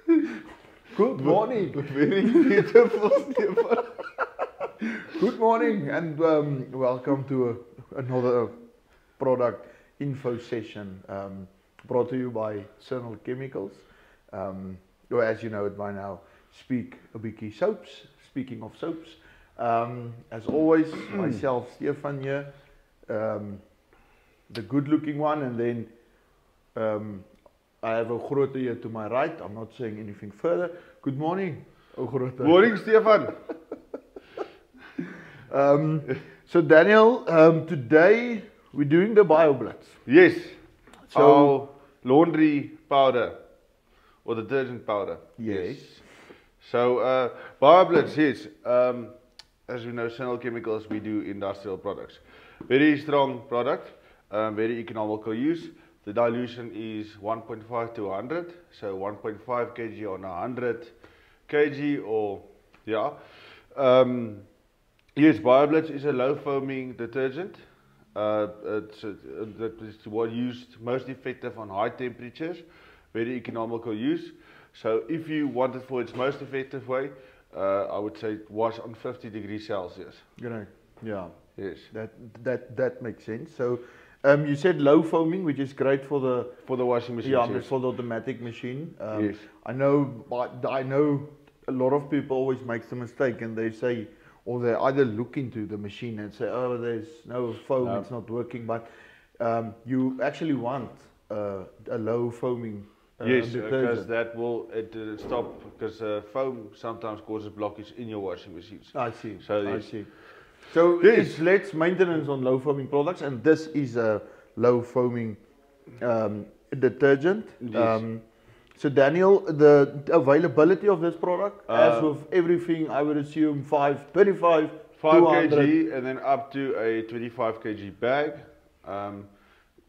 Good morning. Very beautiful, Stefan. Good morning and welcome to another product info session brought to you by Cernal Chemicals. Or as you know it by now, Speak a Bikkie Soaps. Speaking of soaps, as always, myself, Stefan here, the good looking one, and then I have Ogrote here to my right. I'm not saying anything further. Good morning, Ogrote. Morning, Stefan. So Daniel, today we're doing the BioBlitz. Yes. So our laundry powder or detergent powder. yes. So BioBlitz, yes. As you know, Cernal Chemicals, we do industrial products. Very strong product, very economical use. The dilution is 1.5 to 100, so 1.5 kg on 100 kg, or yeah. Yes, BioBlitz is a low foaming detergent. That is what used most effective on high temperatures, very economical use. So if you want it for its most effective way, I would say wash on 50 degrees Celsius. Correct. Yeah. Yes. That makes sense. So you said low foaming, which is great for the washing machine. yeah, yes. for the automatic machine. Yes. I know a lot of people always makes the mistake and they say, or they either look into the machine and say, oh, there's no foam, No. it's not working. But you actually want a low foaming Yes, because detergent. that will stop, because foam sometimes causes blockage in your washing machines. I see. So I yes. see. So Yes. it's less maintenance on low foaming products, and this is a low foaming detergent. Yes. So Daniel, the availability of this product, as with everything, I would assume 25, 5 200. kg and then up to a 25 kg bag.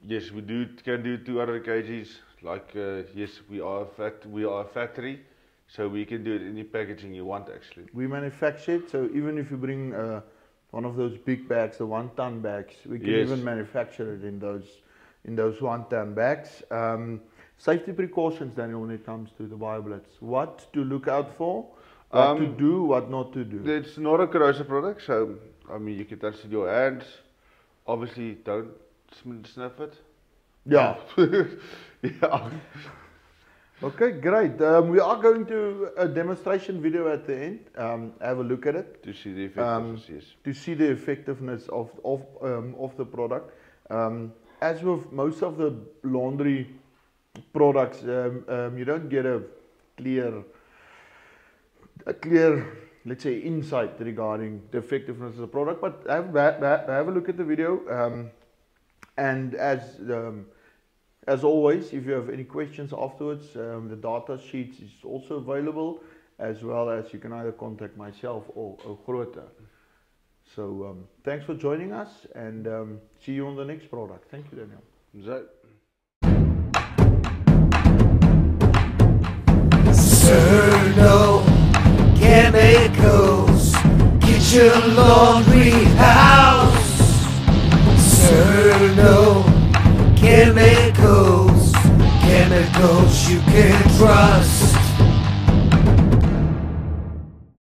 Yes, we can do 200 kgs. Like yes, we are a factory, so we can do it any packaging you want actually. We manufacture it, so even if you bring one of those big bags, the 1-ton bags, we can Yes. even manufacture it in those 1-ton bags. Safety precautions, Daniel, when it comes to the BioBlitz. What to look out for, what to do, what not to do. It's not a corrosive product, so I mean you can touch it with your hands. Obviously, don't sniff it. Yeah. Yeah. Okay, great. We are going to a demonstration video at the end. Have a look at it To see the effectiveness, yes. to see the effectiveness of the product. As with most of the laundry products, you don't get a clear, let's say, insight regarding the effectiveness of the product. But have a look at the video. And as always, if you have any questions afterwards, the data sheets is also available, as well as you can either contact myself or Ogrote. So thanks for joining us, and see you on the next product. Thank you, Daniel. So, Cernal Chemicals, get your laundry house. Cernal Chemicals, chemicals you can trust.